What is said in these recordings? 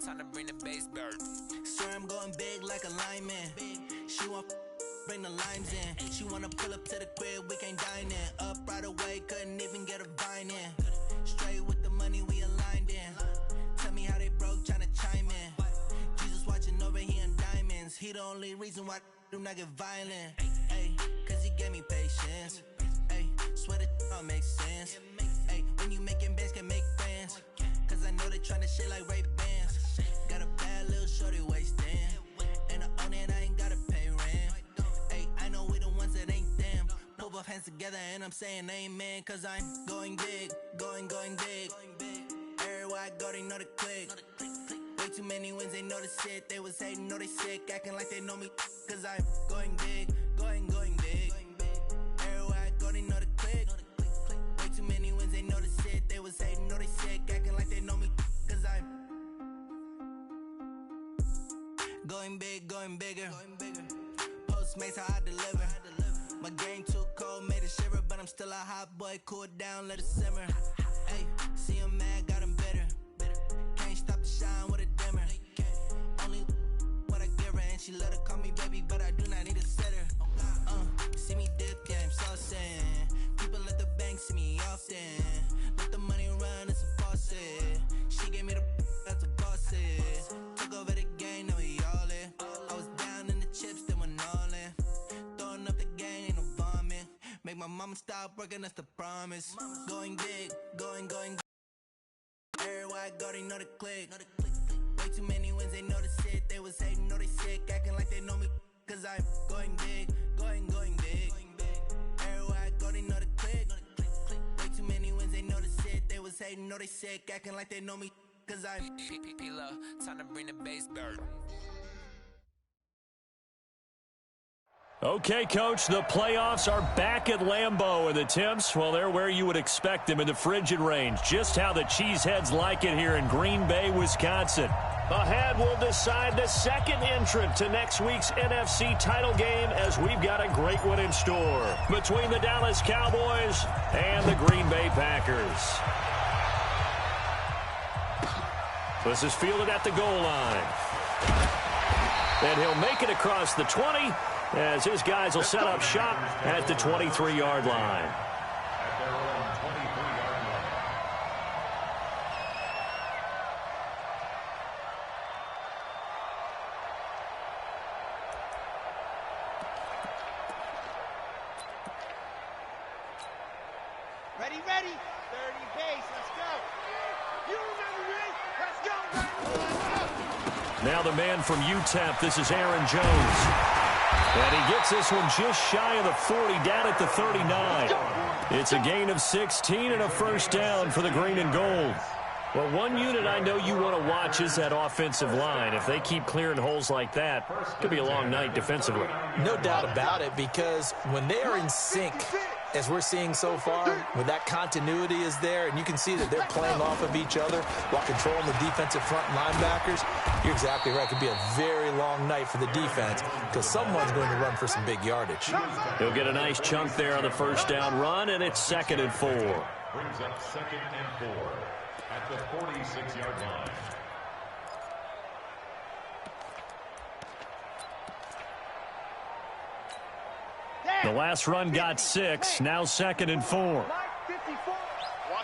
time to bring the bass bird. Swear I'm going big like a lineman. She want bring the limes in. She wanna pull up to the crib, we can't dine in. Up right away, couldn't even get a vine in. Straight with the money we aligned in. Tell me how they broke, tryna chime in. Jesus watching over here in diamonds. He the only reason why I do not get violent. Ay, cause he gave me patience. Ay, swear that all makes sense. Ay, when you making bands can make friends. Cause I know they tryna shit like Ray-Bans. Got a bad little shorty wasting. And I own it, I ain't gotta pay rent. Ay, I know we the ones that ain't them. Pull both hands together and I'm saying amen. Cause I'm going big, going big. Everywhere I go, they know the click. Way too many wins, they know the shit. They was hating, know they sick, acting like they know me. Cause I'm going big, going big. Everywhere I go, they know the click. Way too many wins, they know the shit. They was hating, know they sick, acting like they know me. Cause I'm going big, going bigger. Postmates how I deliver. My game too cold, made it shiver. But I'm still a hot boy, cool it down, let it simmer. Ay, see him mad, got him bitter. Can't stop the shine with a dimmer. Only what I give her, and she let her call me baby, but I do not need a sitter. See me dip, yeah, I'm saucing. People at the bank see me often. Let the money run, it's a faucet. She gave me the that's a boss it. Took over the game, now we all in. I was down in the chips, then went all in. Throwing up the game, ain't no vomit. Make my mama stop working, that's the promise. Going big, going big. Everywhere I go, they know the click. Way too many wins, they know the shit. They was hating, know they sick, acting like they know me. Cause I'm going big, going big. Everywhere I go, they know the click. Way too many wins, they know the shit. They was hating, know they sick, acting like they know me. Cause I'm P-P-P-Love, time to bring the bass bird. Okay, Coach, the playoffs are back at Lambeau, and the temps, well, they're where you would expect them in the frigid range. Just how the Cheeseheads like it here in Green Bay, Wisconsin. Ahead, we'll decide the second entrant to next week's NFC title game as we've got a great one in store between the Dallas Cowboys and the Green Bay Packers. This is fielded at the goal line. And he'll make it across the 20 as his guys will set up shop at the 23-yard line. Ready, 30 base, let's go. You remember me? Let's go. Now the man from UTEP, this is Aaron Jones. And he gets this one just shy of the 40, down at the 39. It's a gain of 16 and a first down for the green and gold. Well, one unit I know you want to watch is that offensive line. If they keep clearing holes like that, it could be a long night defensively. No doubt about it, because when they are in sync, as we're seeing so far, when that continuity is there, and you can see that they're playing off of each other while controlling the defensive front linebackers, you're exactly right. It could be a very long night for the defense because someone's going to run for some big yardage. He'll get a nice chunk there on the first down run, and it's 2nd and 4. Brings up 2nd and 4 at the 46-yard line. The last run got 6, now 2nd and 4. Watch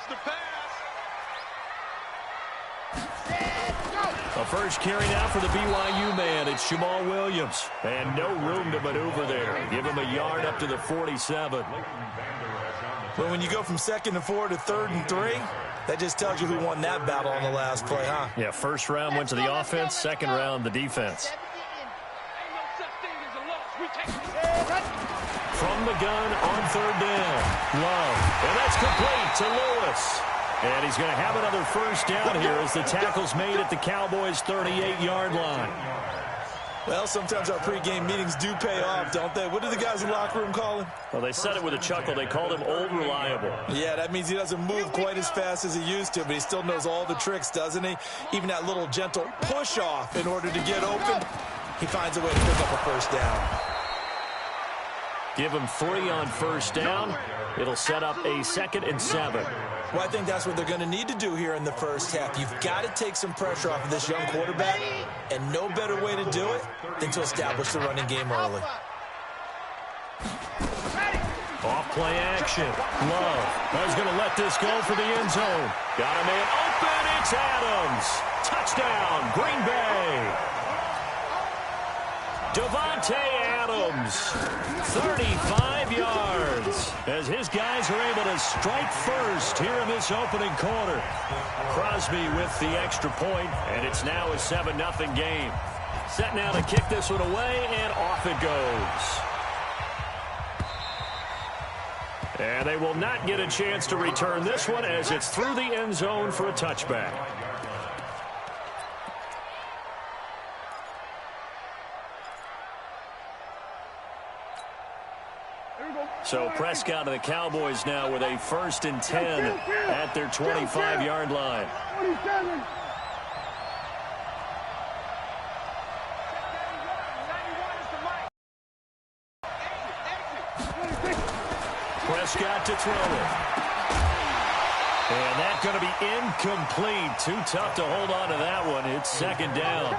the pass. A first carry now for the BYU man. It's Jamal Williams. And no room to maneuver there. Give him a yard up to the 47. Well, when you go from 2nd and 4 to 3rd and 3, that just tells you who won that battle on the last play, huh? Yeah, first round went to the offense, second round the defense. From the gun on 3rd down. Love. And that's complete to Lewis. And he's going to have another first down here as the tackle's made at the Cowboys' 38-yard line. Well, sometimes our pregame meetings do pay off, don't they? What do the guys in the locker room call him? Well, they said it with a chuckle. They called him Old Reliable. Yeah, that means he doesn't move quite as fast as he used to, but he still knows all the tricks, doesn't he? Even that little gentle push-off in order to get open, he finds a way to pick up a first down. Give him 3 on first down. It'll set up a 2nd and 7. Well, I think that's what they're going to need to do here in the first half. You've got to take some pressure off of this young quarterback, and no better way to do it than to establish the running game early. Off play action. Love. He's going to let this go for the end zone. Got a man open. It's Adams. Touchdown, Green Bay. Devontae Adams, 35 yards, as his guys are able to strike first here in this opening quarter. Crosby with the extra point, and it's now a 7-0 game. Set now to kick this one away, and off it goes. And they will not get a chance to return this one as it's through the end zone for a touchback. So Prescott and the Cowboys now with a 1st and 10 at their 25-yard line. Prescott to throw it. And that's going to be incomplete. Too tough to hold on to that one. It's 2nd down.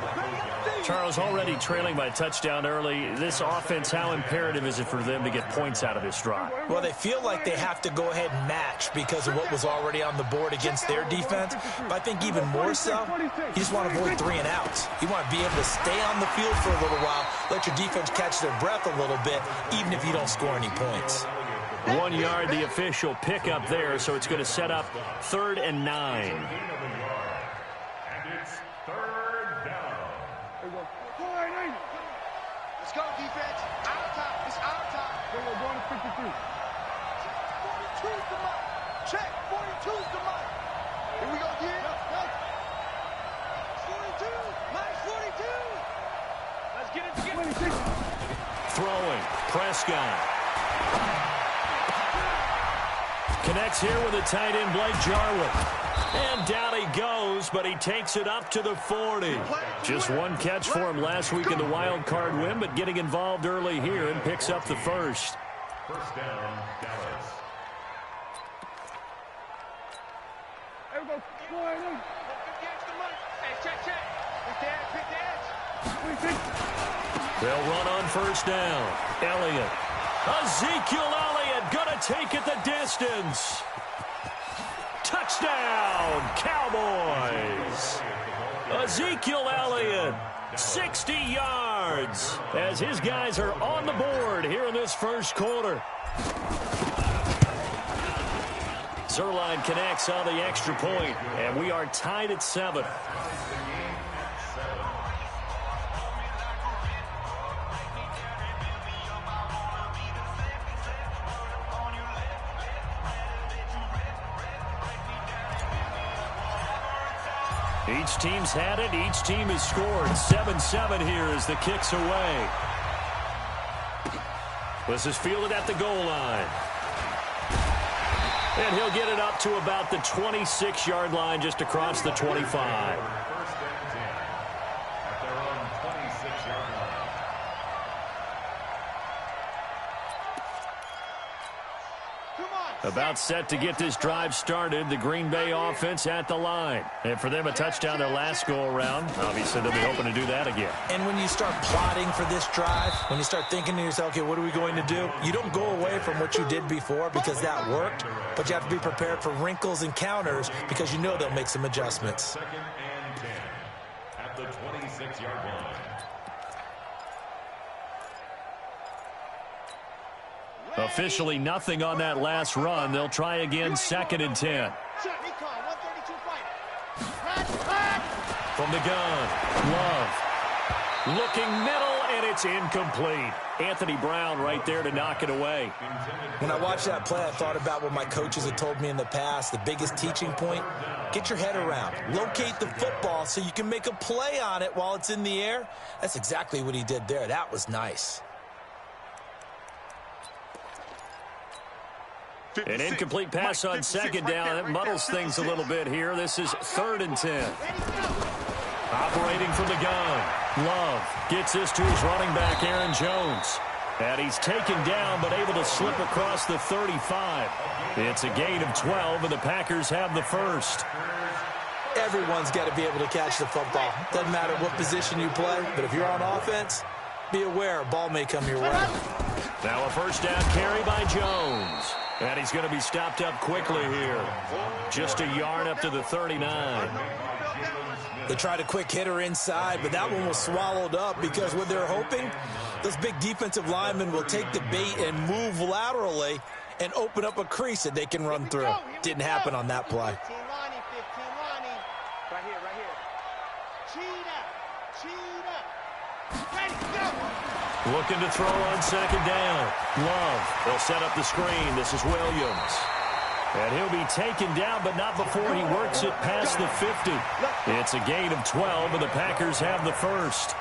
Charles, already trailing by a touchdown early. This offense, how imperative is it for them to get points out of this drive? Well, they feel like they have to go ahead and match because of what was already on the board against their defense. But I think even more so, you just want to avoid 3 and outs. You want to be able to stay on the field for a little while, let your defense catch their breath a little bit, even if you don't score any points. 1 yard, the official pickup there, so it's going to set up 3rd and 9. And it's 3rd down. Let's go, defense. Out of time. It's out of time. We're going to 52. 42's the mark. Check. 42's the mark. Here we go, again. 42. Minus 42. Let's get it together. Throwing. Prescott. Connects here with a tight end, Blake Jarwin. And down he goes, but he takes it up to the 40. Just one catch for him last week in the wild card win, but getting involved early here and picks up the 1st. 1st down, Dallas. There we go. They'll run on 1st down. Elliott. Ezekiel Elliott going to take it the distance. Touchdown, Cowboys. Ezekiel Elliott, 60 yards, as his guys are on the board here in this 1st quarter. Zerline connects on the extra point, and we are tied at 7. Each team's had it. Each team has scored. 7-7 here as the kick's away. This is fielded at the goal line. And he'll get it up to about the 26-yard line, just across the 25. 1st and 10 at their own 26-yard line. About set to get this drive started. The Green Bay offense at the line. And for them, a touchdown their last go-around. Obviously, they'll be hoping to do that again. And when you start plotting for this drive, when you start thinking to yourself, okay, what are we going to do? You don't go away from what you did before because that worked, but you have to be prepared for wrinkles and counters because you know they'll make some adjustments. 2nd and 10 at the 26-yard line. Officially nothing on that last run. They'll try again, 2nd and 10. From the gun, Love. Looking middle, and it's incomplete. Anthony Brown right there to knock it away. When I watched that play, I thought about what my coaches had told me in the past. The biggest teaching point, get your head around. Locate the football so you can make a play on it while it's in the air. That's exactly what he did there. That was nice. An incomplete pass on 2nd down. It muddles things a little bit here. This is 3rd and 10. Operating from the gun. Love gets this to his running back, Aaron Jones. And he's taken down, but able to slip across the 35. It's a gain of 12, and the Packers have the first. Everyone's got to be able to catch the football. Doesn't matter what position you play, but if you're on offense, be aware a ball may come your way. Now a first down carry by Jones. And he's going to be stopped up quickly here. Just a yard up to the 39. They tried a quick hitter inside, but that one was swallowed up because what they're hoping, those big defensive linemen will take the bait and move laterally and open up a crease that they can run through. Didn't happen on that play. Right here. Cheetah. Ready, go. Looking to throw on second down. Love. They'll set up the screen. This is Williams. And he'll be taken down, but not before he works it past the 50. It's a gain of 12, and the Packers have the first.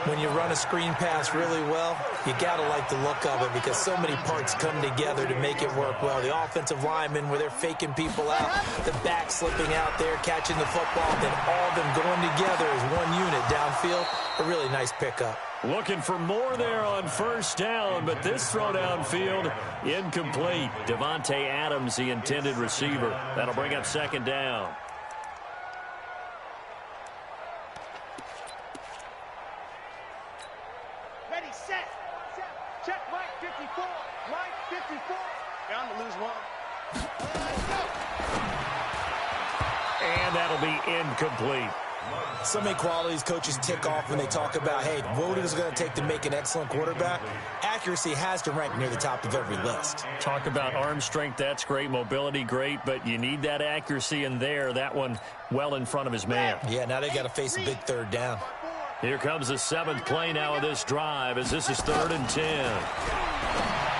When you run a screen pass really well, you got to like the look of it because so many parts come together to make it work well. The offensive linemen, where they're faking people out, the back slipping out there, catching the football, then all of them going together as one unit downfield. A really nice pickup. Looking for more there on first down, but this throw downfield incomplete. Devontae Adams, the intended receiver. That'll bring up second down. Ready, set. Check, Mike 54. Mike 54. Bound to lose one. And that'll be incomplete. So many qualities coaches tick off when they talk about, hey, what is it going to take to make an excellent quarterback? Accuracy has to rank near the top of every list. Talk about arm strength, that's great. Mobility, great, but you need that accuracy in there. That one well in front of his man. Yeah, now they got to face a big third down. Here comes the 7th play now of this drive as this is 3rd and 10.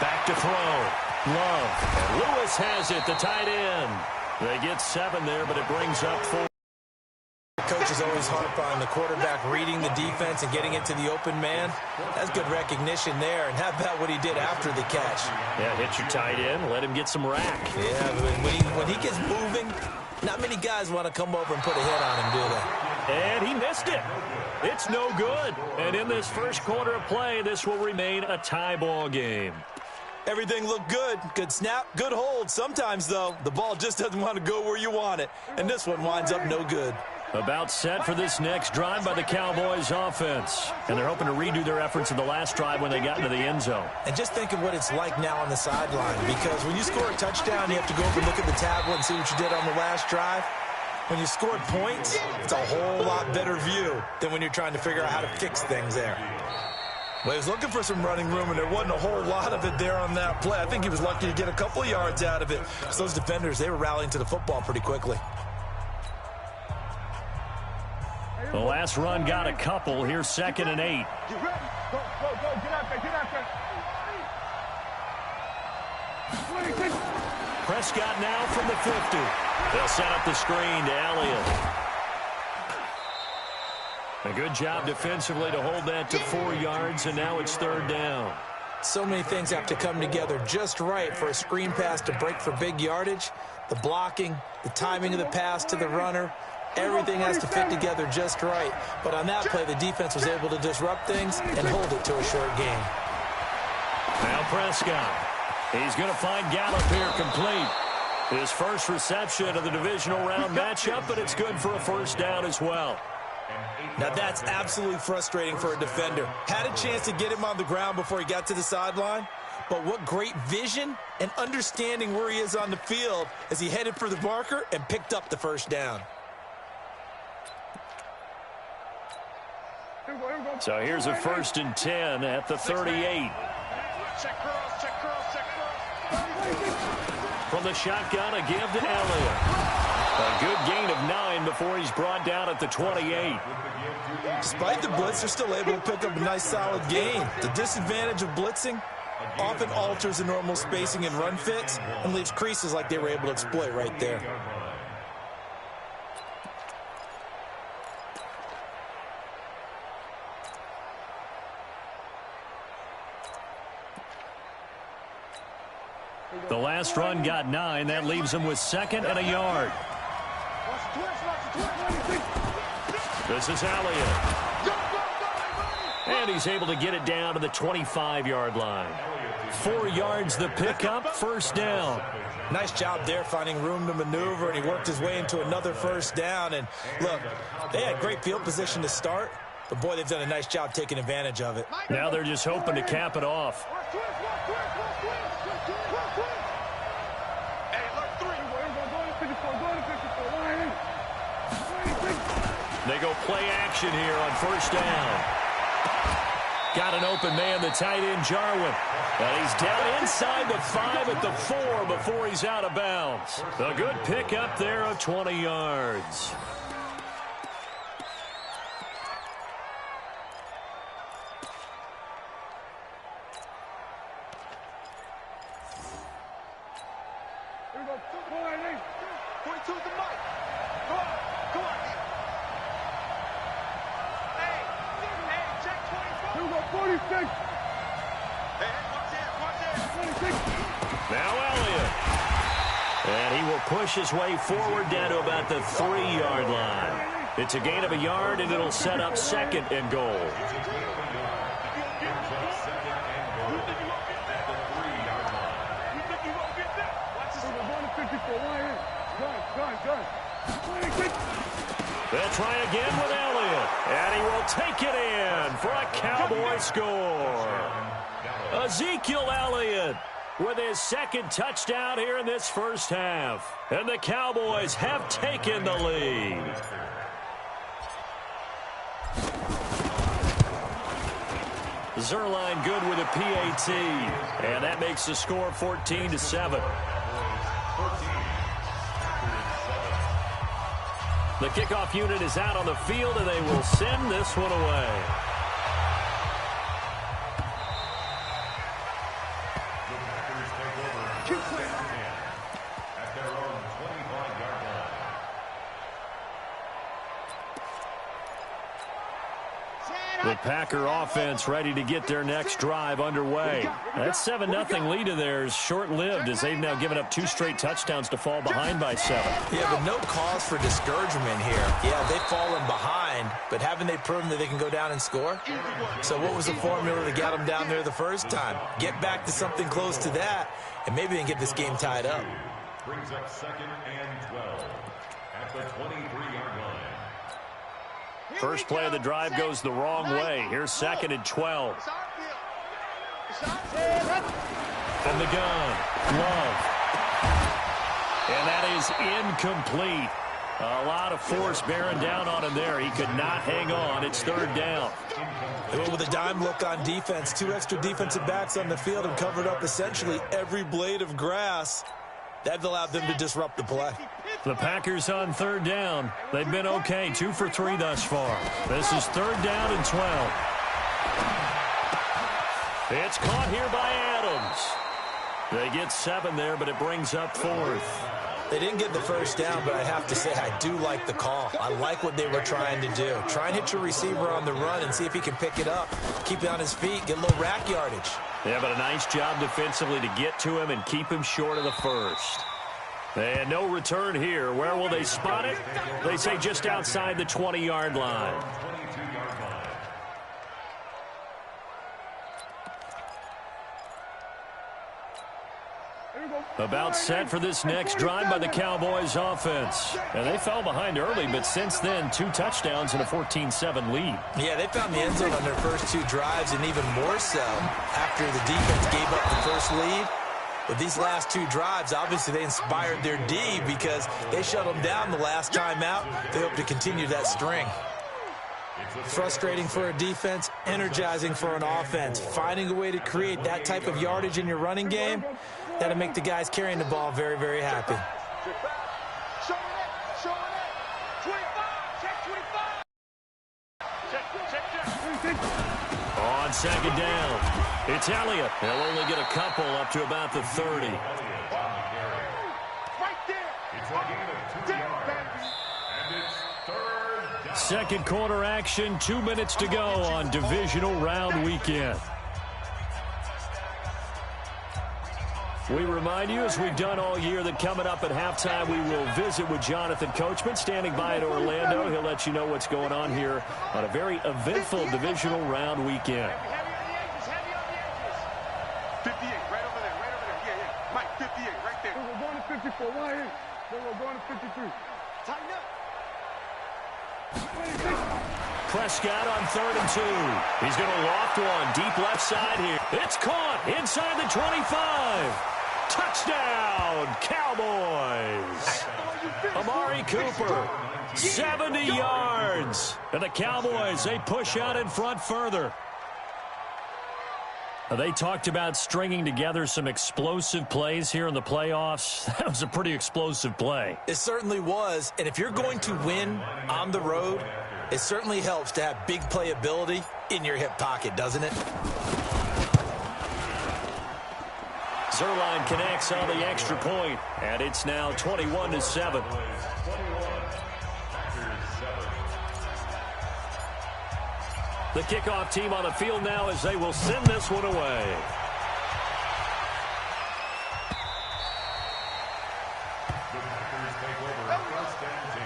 Back to throw. Love. And Lewis has it, the tight end. They get 7 there, but it brings up 4. Coaches always harp on the quarterback reading the defense and getting into the open man. That's good recognition there. And how about what he did after the catch? Yeah, hit your tight end, let him get some rack. Yeah, but when he gets moving, not many guys want to come over and put a hit on him, do they? And he missed it. It's no good. And in this first quarter of play, this will remain a tie ball game. Everything looked good. Good snap, good hold. Sometimes, though, the ball just doesn't want to go where you want it. And this one winds up no good. About set for this next drive by the Cowboys offense. And they're hoping to redo their efforts in the last drive when they got into the end zone. And just think of what it's like now on the sideline. Because when you score a touchdown, you have to go over and look at the tablet and see what you did on the last drive. When you scored points, it's a whole lot better view than when you're trying to figure out how to fix things there. Well, he was looking for some running room, and there wasn't a whole lot of it there on that play. I think he was lucky to get a couple yards out of it. So those defenders, they were rallying to the football pretty quickly. The last run got a couple. Here's 2nd and 8. Get ready. Go. Get out there. Prescott now from the 50. They'll set up the screen to Elliott. A good job defensively to hold that to 4 yards, and now it's 3rd down. So many things have to come together just right for a screen pass to break for big yardage. The blocking, the timing of the pass to the runner, everything has to fit together just right. But on that play, the defense was able to disrupt things and hold it to a short gain. Now Prescott. He's going to find Gallup here complete. His first reception of the divisional round matchup, but it's good for a first down as well. Now that's absolutely frustrating for a defender. Had a chance to get him on the ground before he got to the sideline, but what great vision and understanding where he is on the field as he headed for the marker and picked up the first down. So here's a 1st and 10 at the 38. Check cross. From the shotgun, a give to Elliott. A good gain of 9 before he's brought down at the 28. Despite the blitz, they're still able to pick up a nice solid gain. The disadvantage of blitzing often alters the normal spacing and run fits and leaves creases like they were able to exploit right there. The last run got 9. That leaves him with 2nd and a yard. This is Elliott. And he's able to get it down to the 25-yard line. 4 yards the pickup, first down. Nice job there finding room to maneuver, and he worked his way into another first down. And look, they had great field position to start, but boy, they've done a nice job taking advantage of it. Now they're just hoping to cap it off. They go play action here on first down. Got an open man, the tight end, Jarwin. And he's down inside the 5 at the 4 before he's out of bounds. A good pick up there of 20 yards. Here we go. Come on, Nate. 42 the mic. Come on. Come on. Hey, check 24. Here we go. 46. Hey, watch it. 26. Now Elliott. And he will push his way forward down to about the 3-yard line. It's a gain of a yard, and it'll set up second and goal. They'll try again with Elliott, and he will take it in for a Cowboy score. Ezekiel Elliott with his second touchdown here in this first half. And the Cowboys have taken the lead. Zerline good with a PAT, and that makes the score 14-7. The kickoff unit is out on the field, and they will send this one away. At their own 25-yard line. The Packer offense ready to get their next drive underway. That 7-0 lead of theirs short-lived as they've now given up 2 straight touchdowns to fall behind by 7. Yeah, but no cause for discouragement here. Yeah, they've fallen behind, but haven't they proven that they can go down and score? So what was the formula to get them down there the first time? Get back to something close to that, and maybe they can get this game tied up. Brings up 2nd and 12 at the 23-yard line. First play of the drive goes the wrong way. Here's 2nd and 12. From the gun, Love. And that is incomplete. A lot of force bearing down on him there. He could not hang on. It's 3rd down. They went with a dime look on defense. 2 extra defensive backs on the field and covered up essentially every blade of grass. That allowed them to disrupt the play. The Packers on 3rd down. They've been okay, 2 for 3 thus far. This is 3rd down and 12. It's caught here by Adams. They get 7 there, but it brings up 4th. They didn't get the first down, but I have to say I do like the call. I like what they were trying to do. Try and hit your receiver on the run and see if he can pick it up. Keep it on his feet, get a little rack yardage. Yeah, but a nice job defensively to get to him and keep him short of the first. And no return here. Where will they spot it? They say just outside the 20-yard line. About set for this next drive by the Cowboys offense. And they fell behind early, but since then, 2 touchdowns and a 14-7 lead. Yeah, they found the end zone on their first 2 drives, and even more so after the defense gave up the first lead. But these last 2 drives, obviously they inspired their D because they shut them down the last time out. They hope to continue that string. Frustrating for a defense, energizing for an offense. Finding a way to create that type of yardage in your running game, that'll make the guys carrying the ball very, very happy. On 2nd down, it's Elliott. They'll only get a couple up to about the 30. Right there. It's a gain of 2 yards. And it's 3rd down. Second quarter action, 2 minutes to go on divisional round weekend. We remind you, as we've done all year, that coming up at halftime, we will visit with Jonathan Coachman, standing by in Orlando. He'll let you know what's going on here on a very eventful divisional round weekend. Heavy on the edges, heavy on the edges. 58, right over there, right over there. Yeah, yeah. Mike, 58, right there. We're going to 54, why here? We're going to 53. Tighten up. Prescott on 3rd and 2. He's going to loft one deep left side here. It's caught inside the 25. Touchdown, Cowboys. Amari Cooper, 70 yards. And the Cowboys, they push out in front further. They talked about stringing together some explosive plays here in the playoffs. That was a pretty explosive play. It certainly was. And if you're going to win on the road, it certainly helps to have big playability in your hip pocket, doesn't it? Zerline connects on the extra point, and it's now 21-7. The kickoff team on the field now as they will send this one away. The Packers take over 1st and 10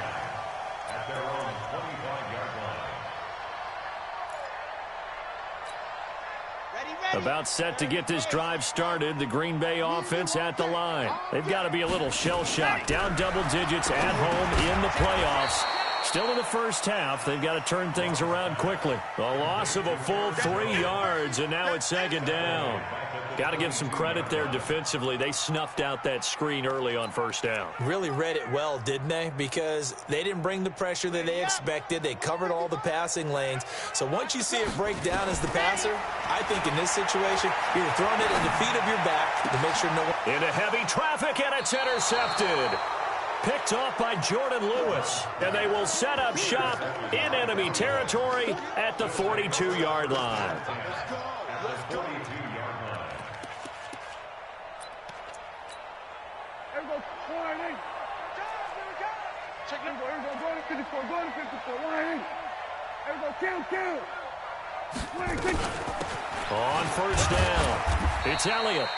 at their own 25-yard line. About set to get this drive started, the Green Bay offense at the line. They've got to be a little shell-shocked. Down double digits at home in the playoffs. Still in the first half, they've got to turn things around quickly. A loss of a full 3 yards, and now it's 2nd down. Got to give some credit there defensively. They snuffed out that screen early on 1st down. Really read it well, didn't they? Because they didn't bring the pressure that they expected. They covered all the passing lanes. So once you see it break down as the passer, I think in this situation, you're throwing it in the feet of your back to make sure no one... Into heavy traffic, and it's intercepted. Picked off by Jordan Lewis, and they will set up shop in enemy territory at the 42-yard line. On 1st down, it's Elliott.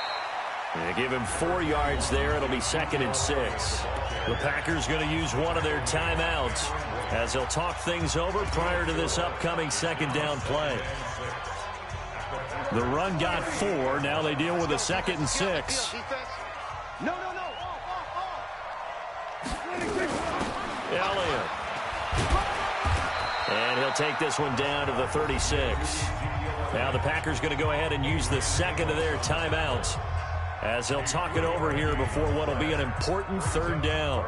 They give him 4 yards there. It'll be 2nd and 6. The Packers going to use one of their timeouts as they'll talk things over prior to this upcoming 2nd down play. The run got 4. Now they deal with a 2nd and 6. Elliott. And he'll take this one down to the 36. Now the Packers going to go ahead and use the 2nd of their timeouts as they'll talk it over here before what will be an important 3rd down.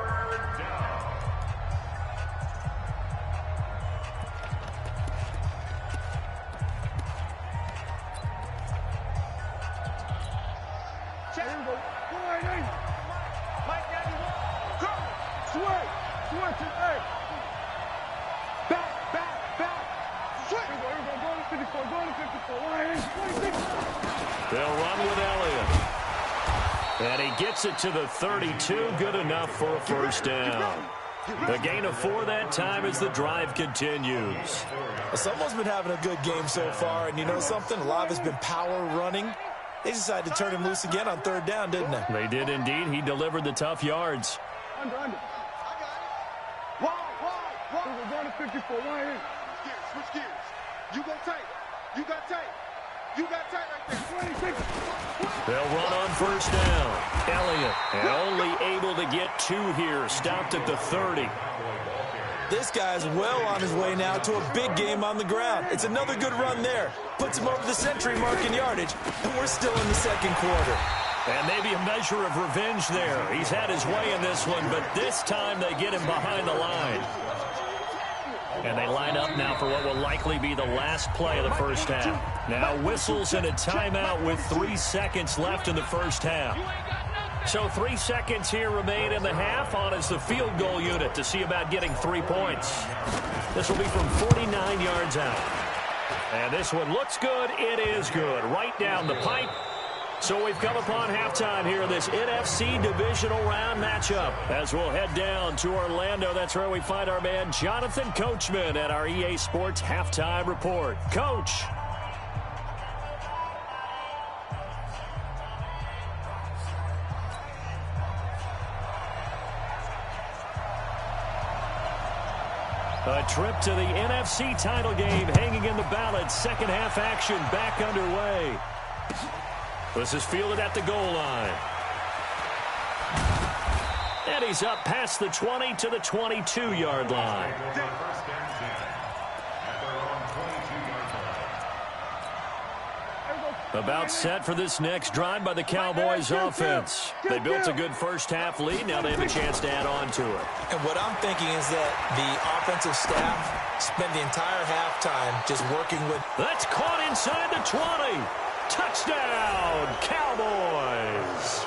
They'll run with Elliott. And he gets it to the 32. Good enough for a 1st down. The gain of 4 that time as the drive continues. Someone's been having a good game so far, and you know something? A lot of it's been power running. They decided to turn him loose again on 3rd down, didn't they? They did indeed. He delivered the tough yards. Under. I got it. Wide. We're going to 54. Wide in. Switch gears. You go tight. You got tight. You got tight right there. They'll run on 1st down. Elliott, and only able to get 2 here. Stopped at the 30. This guy's well on his way now to a big game on the ground. It's another good run there. Puts him over the century mark in yardage, and we're still in the 2nd quarter. And maybe a measure of revenge there. He's had his way in this one, but this time they get him behind the line. And they line up now for what will likely be the last play of the 1st half. Now whistles and a timeout with 3 seconds left in the 1st half. So 3 seconds here remain in the half. On is the field goal unit to see about getting 3 points. This will be from 49 yards out. And this one looks good. It is good. Right down the pipe. So we've come upon halftime here in this NFC divisional round matchup. As we'll head down to Orlando, that's where we find our man Jonathan Coachman at our EA Sports Halftime Report. Coach. A trip to the NFC title game hanging in the balance. Second half action back underway. This is fielded at the goal line. And he's up past the 20 to the 22-yard line. About set for this next drive by the Cowboys offense. They built a good first half lead. Now they have a chance to add on to it. And what I'm thinking is that the offensive staff spent the entire halftime just working with. That's caught inside the 20. Touchdown, Cowboys.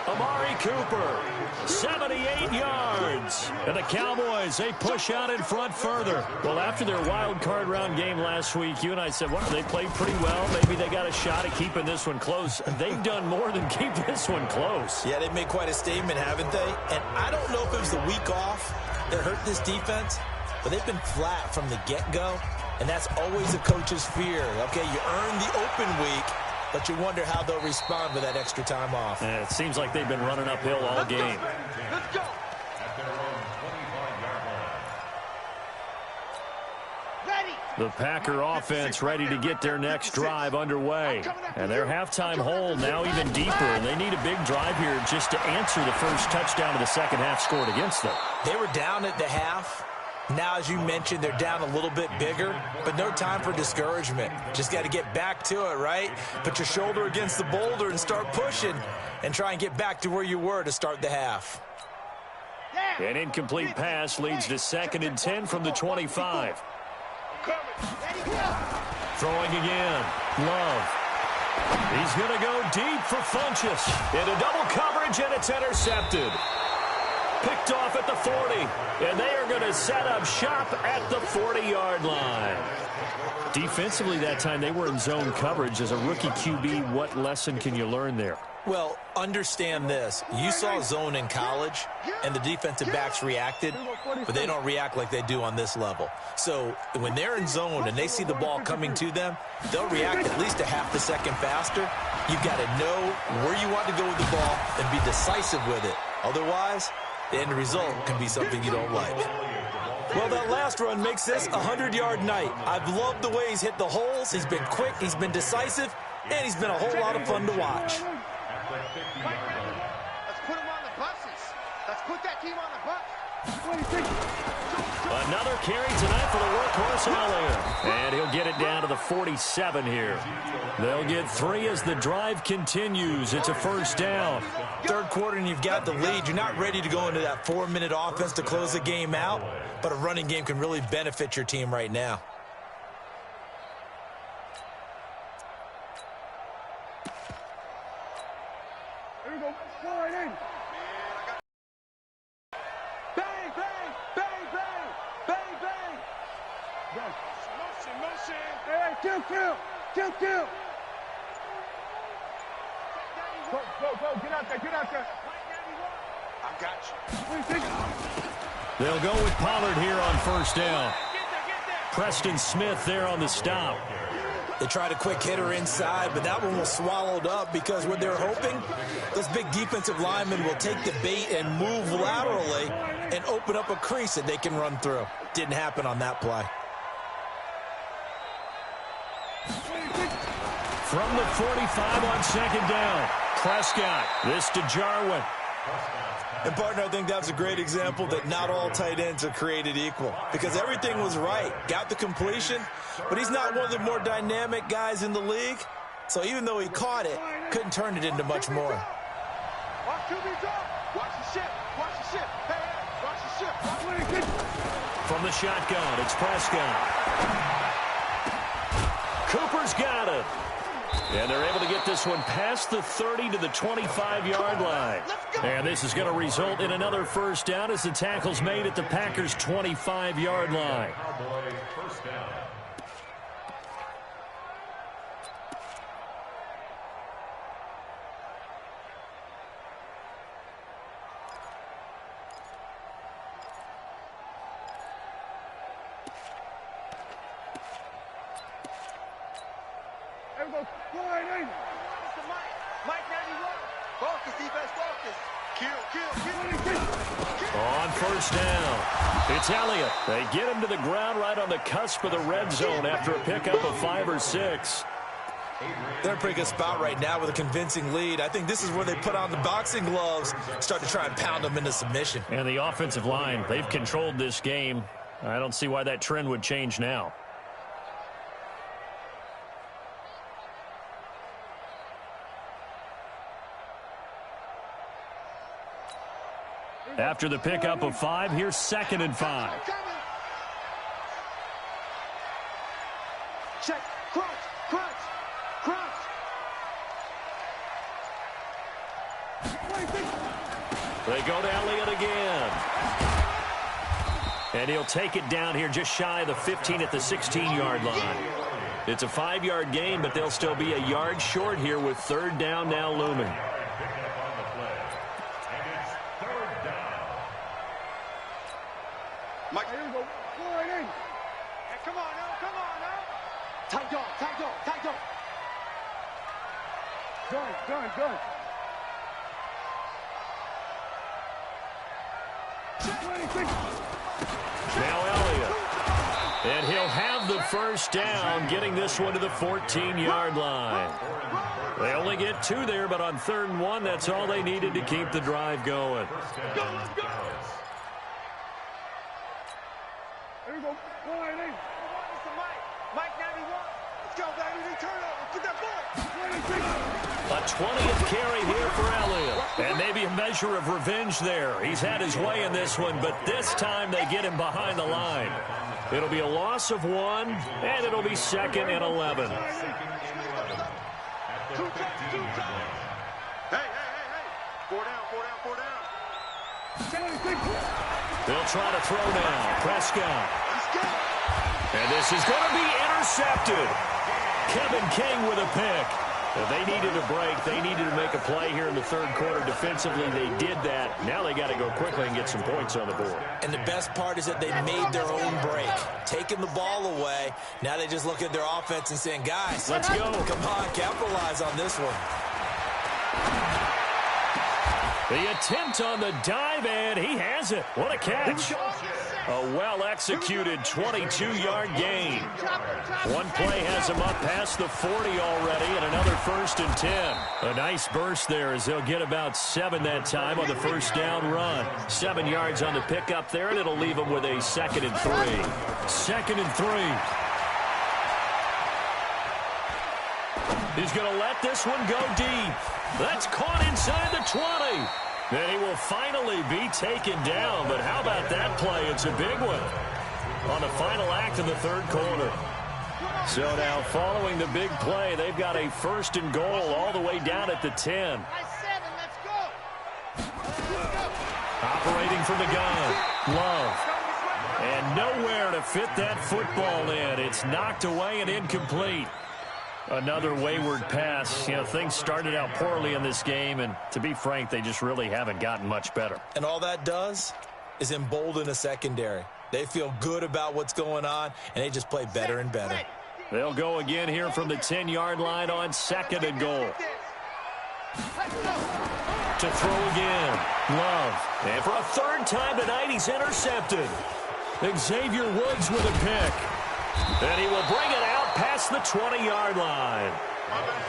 Amari Cooper, 78 yards. And the Cowboys, they push out in front further. Well, after their wild card round game last week, you and I said, well, they played pretty well. Maybe they got a shot at keeping this one close. They've done more than keep this one close. Yeah, they've made quite a statement, haven't they? And I don't know if it was the week off that hurt this defense, but they've been flat from the get-go. And that's always a coach's fear. Okay, you earn the open week, but you wonder how they'll respond with that extra time off. Yeah, it seems like they've been running uphill all game. Let's go. At their own 25-yard line. Ready. The Packer offense ready to get their next drive underway. And their halftime hole now even deeper. And they need a big drive here just to answer the first touchdown of the second half scored against them. They were down at the half. Now, as you mentioned, they're down a little bit bigger, but no time for discouragement. Just got to get back to it, right? Put your shoulder against the boulder and start pushing and try and get back to where you were to start the half. An incomplete pass leads to 2nd and 10 from the 25. Throwing again. Love. He's going to go deep for Funchess. Into double coverage, and it's intercepted. Picked off at the 40, and they are going to set up shop at the 40-yard line. Defensively that time, they were in zone coverage. As a rookie QB, what lesson can you learn there? Well, understand this. You saw zone in college, and the defensive backs reacted, but they don't react like they do on this level. So when they're in zone and they see the ball coming to them, they'll react at least a half a second faster. You've got to know where you want to go with the ball and be decisive with it. Otherwise, the end result can be something you don't like. Well, that last run makes this a 100-yard night. I've loved the way he's hit the holes. He's been quick, he's been decisive, and he's been a whole lot of fun to watch. Let's put him on the buses. Let's put that team on the bus. Another carry tonight for the workhorse Elliott. And he'll get it down to the 47 here. They'll get 3 as the drive continues. It's a first down. Third quarter and you've got the lead. You're not ready to go into that 4-minute offense to close the game out, but a running game can really benefit your team right now. Here we go. Slide in. Bang, bang, bang, bang, bang, bang. Motion. Hey, kill. Go. Get out there. I got you. What do you think? They'll go with Pollard here on first down. Preston Smith there on the stop. They tried a quick hitter inside, but that one was swallowed up because what they're hoping, those big defensive linemen will take the bait and move laterally and open up a crease that they can run through. Didn't happen on that play. From the 45 on second down. Prescott, this to Jarwin. And, partner, I think that's a great example that not all tight ends are created equal because everything was right. Got the completion, but he's not one of the more dynamic guys in the league. So even though he caught it, couldn't turn it into much more. Watch the ship. Hey, watch the ship. From the shotgun, it's Prescott. Cooper's got it. And they're able to get this one past the 30 to the 25-yard line. And this is going to result in another first down as the tackle's made at the Packers' 25-yard line. Cowboys first down. There we go. Slide in. Mike 91. Focus, defense, focus. On first down, it's Elliott. They get him to the ground right on the cusp of the red zone after a pickup of 5 or 6. They're in a pretty good spot right now with a convincing lead. I think this is where they put on the boxing gloves, start to try and pound them into submission. And the offensive line, they've controlled this game. I don't see why that trend would change now. After the pickup of 5, here's 2nd and 5. Check, crunch, crunch, crunch. They go to Elliott again. And he'll take it down here just shy of the 15 at the 16-yard line. It's a 5-yard gain, but they'll still be a yard short here with 3rd down now looming. Mike, here we go. Go right in. Hey, come on now, come on now. Tight dog, tight dog, tight dog. Done. Now Elliott. And he'll have the first down, getting this one to the 14-yard line. They only get 2 there, but on 3rd and 1, that's all they needed to keep the drive going. Go, let's go. Here we go. Go right in. Mike 91. Let's go, baby. We turn over. Get that ball. A 20th carry here for Elliott. And maybe a measure of revenge there. He's had his way in this one, but this time they get him behind the line. It'll be a loss of 1, and it'll be 2nd and 11. Two times. Hey. 4 down. They'll try to throw now. Prescott. And this is going to be intercepted. Kevin King with a pick. They needed a break. They needed to make a play here in the 3rd quarter. Defensively, they did that. Now they got to go quickly and get some points on the board. And the best part is that they made their own break, taking the ball away. Now they just look at their offense and saying, guys, let's go. Come on, capitalize on this one. The attempt on the dive, and he has it. What a catch. A well-executed 22-yard gain. One play has him up past the 40 already, and another 1st and 10. A nice burst there as they'll get about 7 that time on the first down run. 7 yards on the pickup there, and it'll leave them with a 2nd and 3. 2nd and 3. He's going to let this one go deep. That's caught inside the 20. Then he will finally be taken down. But how about that play? It's a big one on the final act of the 3rd quarter. So now following the big play, they've got a 1st and goal all the way down at the 10. Operating from the gun. Love. And nowhere to fit that football in. It's knocked away and incomplete. Another wayward pass. You know, things started out poorly in this game, and to be frank, they just really haven't gotten much better. And all that does is embolden a secondary. They feel good about what's going on, and they just play better and better. They'll go again here from the 10-yard line on 2nd and goal. To throw again. Love. And for a 3rd time tonight, he's intercepted. Xavier Woods with a pick. And he will bring it out past the 20-yard line.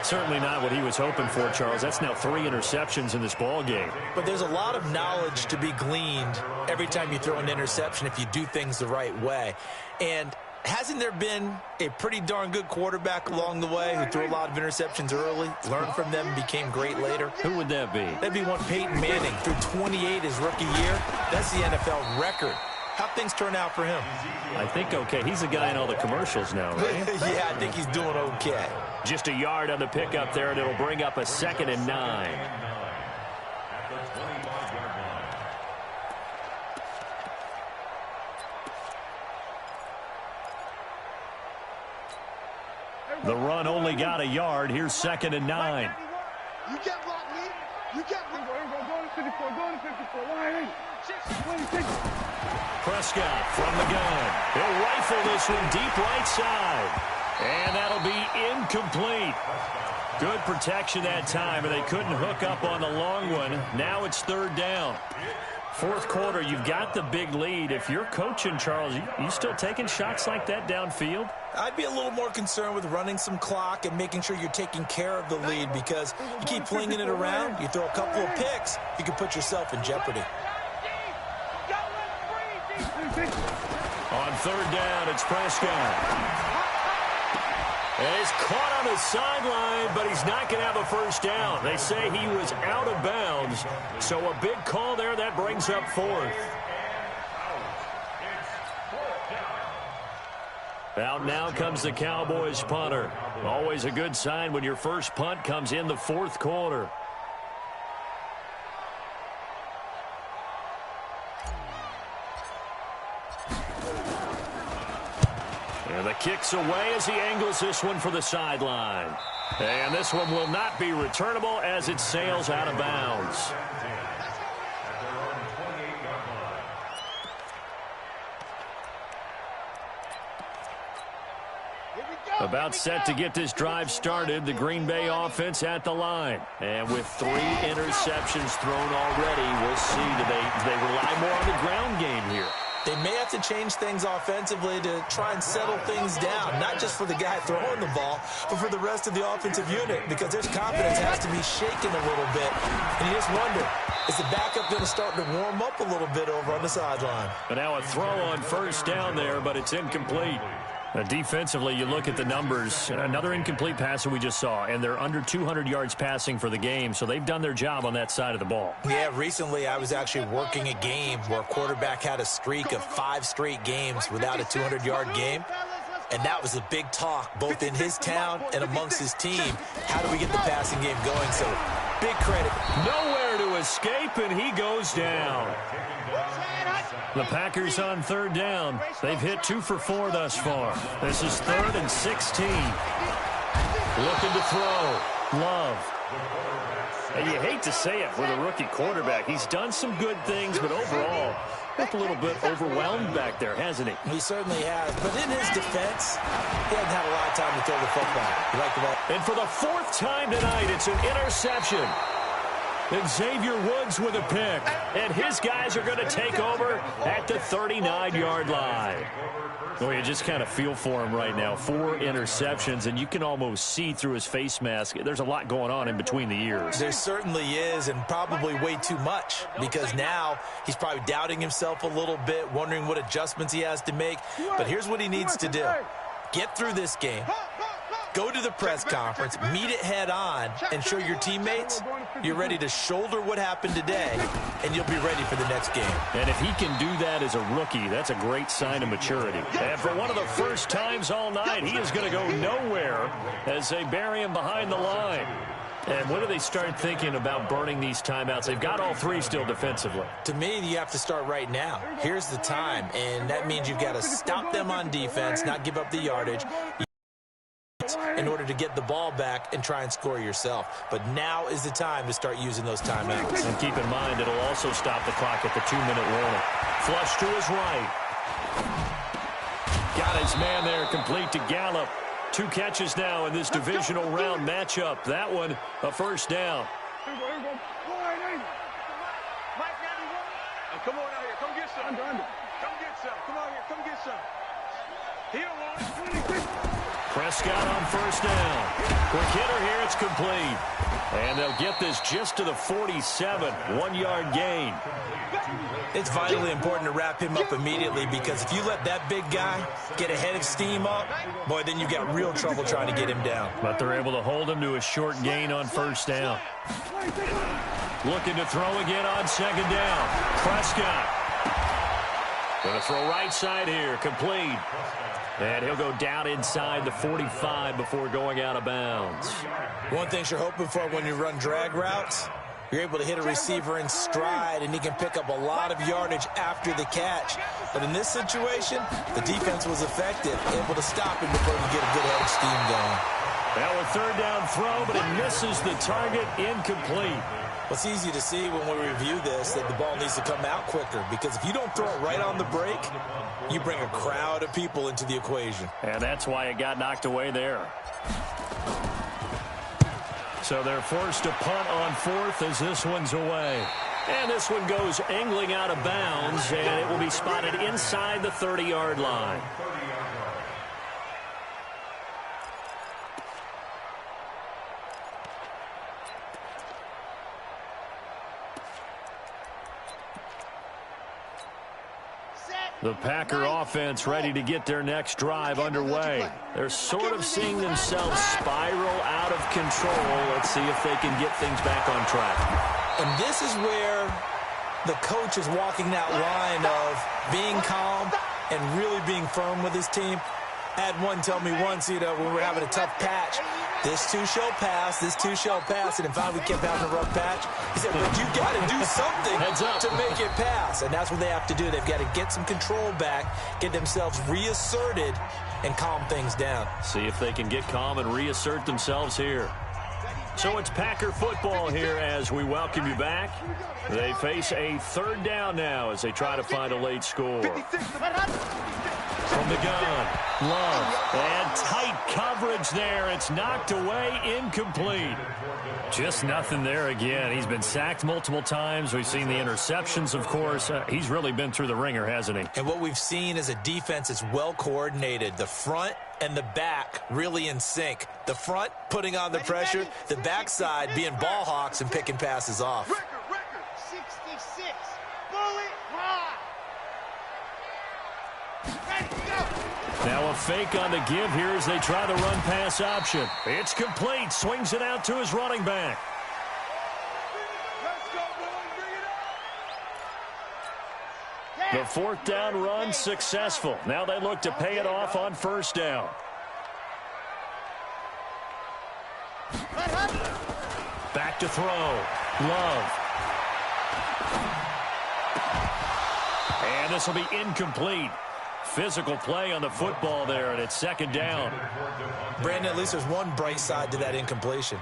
Certainly not what he was hoping for, Charles. That's now 3 interceptions in this ball game. But there's a lot of knowledge to be gleaned every time you throw an interception if you do things the right way. And hasn't there been a pretty darn good quarterback along the way who threw a lot of interceptions early, learned from them, and became great later? Who would that be? That'd be one Peyton Manning. Threw 28 his rookie year. That's the NFL record. How'd things turn out for him? I think okay. He's the guy in all the commercials now, right? Yeah, I think he's doing okay. Just a yard on the pickup there, and it'll bring up a 2nd and 9. The run only got a yard. Here's 2nd and 9. You can't block me. You can't block me. Go to 54. Go to 54. Line 8. Prescott from the gun. He'll rifle this one deep right side. And that'll be incomplete. Good protection that time, and they couldn't hook up on the long one. Now it's third down. Fourth quarter, you've got the big lead. If you're coaching, Charles, you still taking shots like that downfield? I'd be a little more concerned with running some clock and making sure you're taking care of the lead, because you keep flinging it around, you throw a couple of picks, you can put yourself in jeopardy. On third down, it's Prescott. And he's caught on the sideline, but he's not going to have a first down. They say he was out of bounds. So a big call there. That brings up fourth. Out now comes the Cowboys punter. Always a good sign when your first punt comes in the fourth quarter. And the kick's away as he angles this one for the sideline. And this one will not be returnable as it sails out of bounds. About set to get this drive started, the Green Bay offense at the line. And with 3 interceptions thrown already, we'll see. Do they rely more on the ground game here? They may have to change things offensively to try and settle things down, not just for the guy throwing the ball, but for the rest of the offensive unit, because their confidence has to be shaken a little bit. And you just wonder, is the backup going to start to warm up a little bit over on the sideline? But now a throw on first down there, but it's incomplete. Defensively, you look at the numbers. Another incomplete pass that we just saw, and they're under 200 yards passing for the game, so they've done their job on that side of the ball. Yeah, recently I was actually working a game where a quarterback had a streak of 5 straight games without a 200-yard game, and that was a big talk, both in his town and amongst his team. How do we get the passing game going? So, big credit. Nowhere to escape, and he goes down. The Packers on third down. They've hit 2 for 4 thus far. This is 3rd and 16. Looking to throw. Love. And you hate to say it with a rookie quarterback. He's done some good things, but overall, looked a little bit overwhelmed back there, hasn't he? He certainly has. But in his defense, he hasn't had a lot of time to throw the football. You like the ball? And for the 4th time tonight, it's an interception. And Xavier Woods with a pick. And his guys are going to take over at the 39-yard line. Well, you just kind of feel for him right now. 4 interceptions, and you can almost see through his face mask. There's a lot going on in between the ears. There certainly is, and probably way too much, because now he's probably doubting himself a little bit, wondering what adjustments he has to make. But here's what he needs to do. Get through this game. Go to the press conference, meet it head on, and show your teammates you're ready to shoulder what happened today, and you'll be ready for the next game. And if he can do that as a rookie, that's a great sign of maturity. And for one of the first times all night, he is going to go nowhere as they bury him behind the line. And when do they start thinking about burning these timeouts? They've got all 3 still defensively. To me, you have to start right now. Here's the time, and that means you've got to stop them on defense, not give up the yardage, in order to get the ball back and try and score yourself. But now is the time to start using those timeouts. And keep in mind, it'll also stop the clock at the 2-minute warning. Flush to his right. Got his man there, complete to Gallup. 2 catches now in this divisional round matchup. That one, a first down. Come on out here. Come get some. Come get some. Come on here. Come get some. He don't want it. Prescott on first down. Quick hitter here, it's complete. And they'll get this just to the 47, 1-yard gain. It's vitally important to wrap him up immediately, because if you let that big guy get a head of steam up, boy, then you've got real trouble trying to get him down. But they're able to hold him to a short gain on first down. Looking to throw again on second down. Prescott. Going to throw right side here, complete. And he'll go down inside the 45 before going out of bounds. One thing you're hoping for when you run drag routes, you're able to hit a receiver in stride, and he can pick up a lot of yardage after the catch. But in this situation, the defense was effective, able to stop him before he get a good head of steam going. Now a third down throw, but it misses the target, incomplete. Well, it's easy to see when we review this that the ball needs to come out quicker, because if you don't throw it right on the break, you bring a crowd of people into the equation. And that's why it got knocked away there. So they're forced to punt on fourth as this one's away. And this one goes angling out of bounds, and it will be spotted inside the 30-yard line. The Packer offense ready to get their next drive underway. They're sort of seeing themselves spiral out of control. Let's see if they can get things back on track. And this is where the coach is walking that line of being calm and really being firm with his team. I had one tell me once, when we were having a tough patch, this too shall pass, this too shall pass, and finally we kept having a rough patch. He said, but you got to do something to make it pass, and that's what they have to do. They've got to get some control back, get themselves reasserted, and calm things down. See if they can get calm and reassert themselves here. So it's Packer football here as we welcome you back. They face a third down now as they try to find a late score. From the gun, Love, and tight coverage there. It's knocked away, incomplete. Just nothing there again. He's been sacked multiple times. We've seen the interceptions, of course. He's really been through the ringer, hasn't he? And what we've seen is a defense that's well coordinated. The front and the back really in sync. The front putting on the pressure, the backside being ball hawks and picking passes off. Record 66. Bullet ride. Ready, go. Now a fake on the give here as they try the run-pass option. It's complete. Swings it out to his running back. Let's go, boys. Bring it up. The fourth down run successful. Now they look to pay it off on first down. Back to throw. Love. And this will be incomplete. Physical play on the football there, and it's second down. Brandon, at least there's one bright side to that incompletion.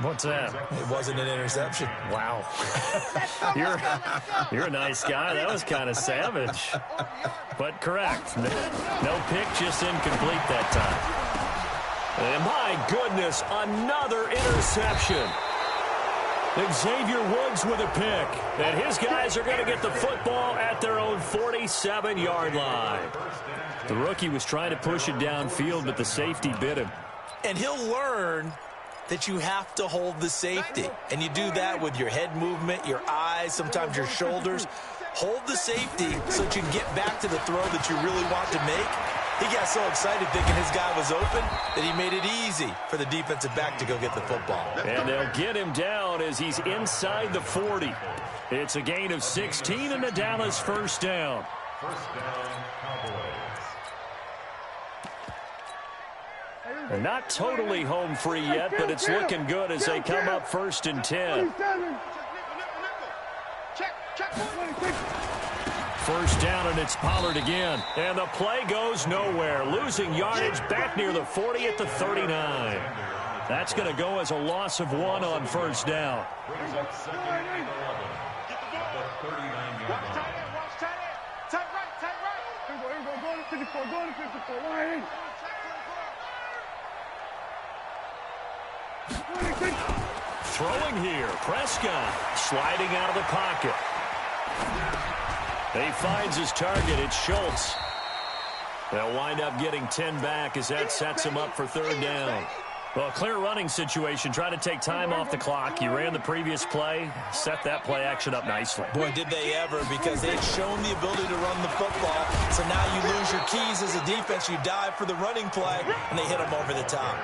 What's that? It wasn't an interception. Wow. You're a nice guy. That was kind of savage. But correct. No pick, just incomplete that time. And my goodness, another interception. Xavier Woods with a pick. And his guys are going to get the football at their own 47-yard line. The rookie was trying to push it downfield, but the safety bit him. And he'll learn that you have to hold the safety. And you do that with your head movement, your eyes, sometimes your shoulders. Hold the safety so that you can get back to the throw that you really want to make. He got so excited thinking his guy was open that he made it easy for the defensive back to go get the football. And they'll get him down as he's inside the 40. It's a gain of 16 and the Dallas first down. First down, Cowboys. And not totally home free yet, but it's looking good as they come up first and 10. First down, and it's Pollard again. And the play goes nowhere. Losing yardage back near the 40 at the 39. That's going to go as a loss of 1 on first down. Brings up second and 11 at the 39-yard Watch line. tight end, watch tight end. Tight right, tight right. Here we go, go to 54, go to 54. Line. Throwing here, Prescott sliding out of the pocket. He finds his target. It's Schultz. They'll wind up getting 10 back as that sets him up for third down. Well, clear running situation. Try to take time off the clock. You ran the previous play, set that play action up nicely. Boy, did they ever, because they'd shown the ability to run the football. So now you lose your keys as a defense. You dive for the running play, and they hit them over the top.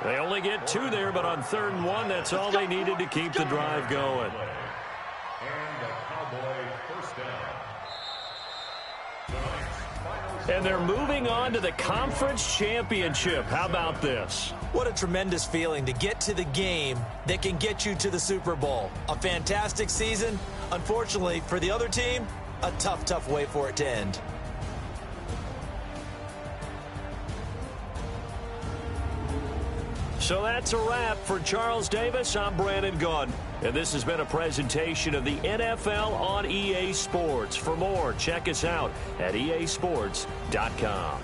They only get 2 there, but on 3rd and 1, that's all they needed to keep the drive going. And the Cowboy first down. And they're moving on to the conference championship. How about this? What a tremendous feeling to get to the game that can get you to the Super Bowl. A fantastic season. Unfortunately, for the other team, a tough, tough way for it to end. So that's a wrap for Charles Davis. I'm Brandon Gunn. And this has been a presentation of the NFL on EA Sports. For more, check us out at easports.com.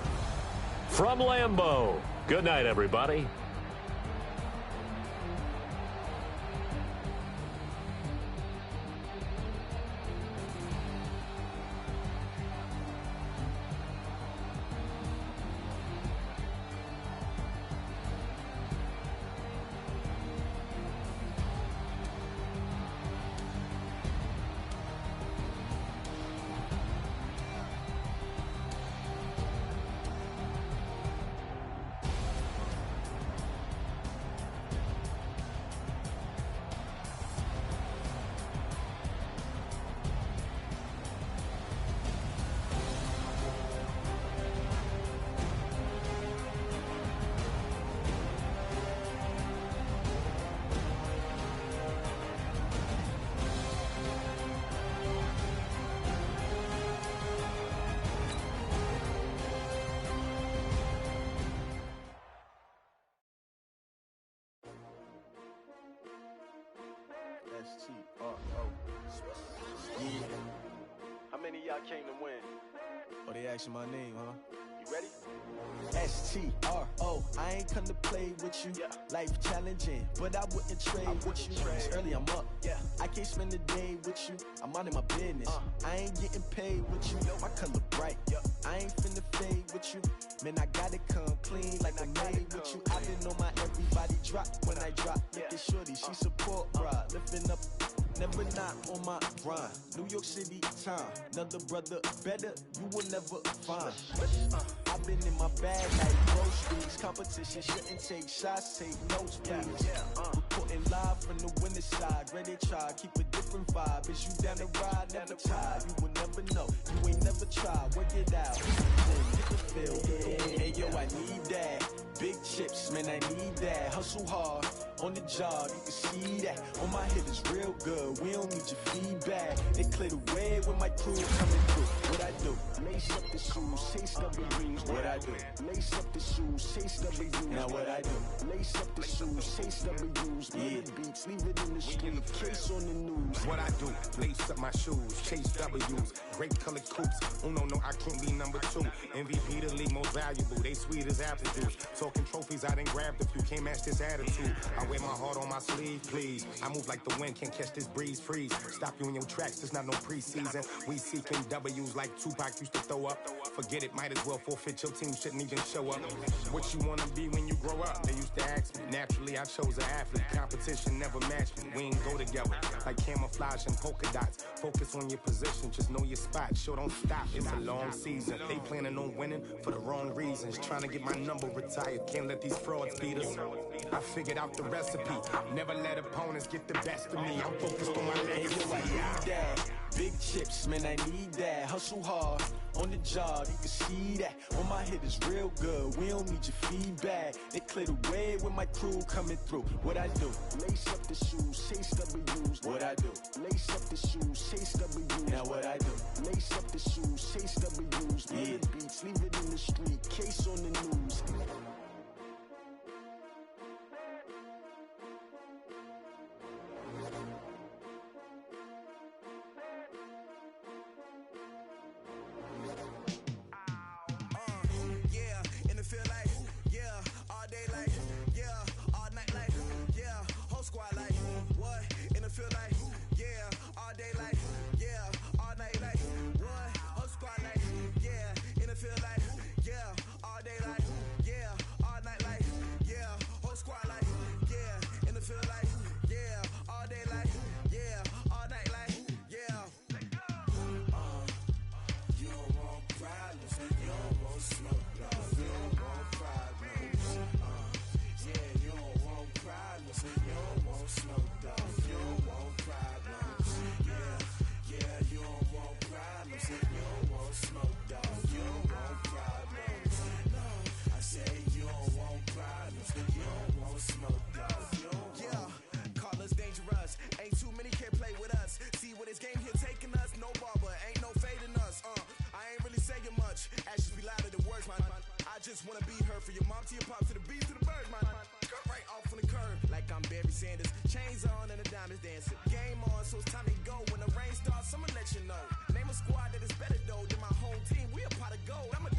From Lambeau, good night, everybody. I came to win. Oh, they asking my name, huh? You ready? STRO, I ain't come to play with you. Life challenging, but I wouldn't trade with you. It's early, I'm up. I can't spend the day with you. I'm minding my business. I ain't getting paid with you. My color bright. I ain't finna fade with you. Man, I gotta come clean like I made with you. I been on my everybody drop when I drop. Look at shorty, she support bra. Lifting up, never not on my grind. New York City time, another brother better, you will never find. I've been in my bag like groceries. Competition shouldn't take shots, take notes, please. Reporting live from the winning side. Ready to try, keep a different vibe. Is you down the ride, never tired. You will never know, you ain't never tried. Work it out, get the feel. Hey yo, I need that. Big chips, man, I need that. Hustle hard, on the job, you can see that. On my hit is real good, we don't need your feedback. They clear the way when my crew coming through. What I do? Lace up the shoes, chase W's. What I do? Lace up the shoes, chase W's. Now what I do? Lace up the shoes, chase W's. Yeah, beats, leave it in the street, case on the news. What I do? Lace up my shoes, chase W's. Great colored coops. Oh no, I can't be number 2. MVP the league, most valuable. They sweet as apple juice. Talking trophies, I didn't grab the few. Can't match this attitude. I wear my heart on my sleeve, please. I move like the wind, can't catch this breeze, freeze. Stop you in your tracks, there's not no preseason. We seeking W's like Tupac used to throw up. Forget it, might as well forfeit. Your team shouldn't even show up. What you wanna be when you grow up? They used to ask me. Naturally, I chose an athlete. Competition never matched me. We ain't go together like camouflage and polka dots. Focus on your position, just know your spot. Show don't stop, it's a long season. They planning on winning for the wrong reasons. Trying to get my number retired. Can't let these frauds beat us. I figured out the recipe. Never let opponents get the best of me. I'm focused on my legacy. I need that. Big chips, man, I need that. Hustle hard, on the job, you can see that. On my hit is real good, we don't need your feedback. They clear the way when my crew coming through. What I do? Lace up the shoes, chase W's. What I do? Lace up the shoes, chase W's. Now what I do? Lace up the shoes, chase W's. Yeah, beats, leave it in the street, case on the news. Just wanna be her for your mom to your pop to the beat to the bird, man. Skirt right off on the curb like I'm Barry Sanders. Chains on and the diamonds dancing. Game on, so it's time to go. When the rain starts, I'ma let you know. Name a squad that is better though than my home team. We a pot of gold. I'm a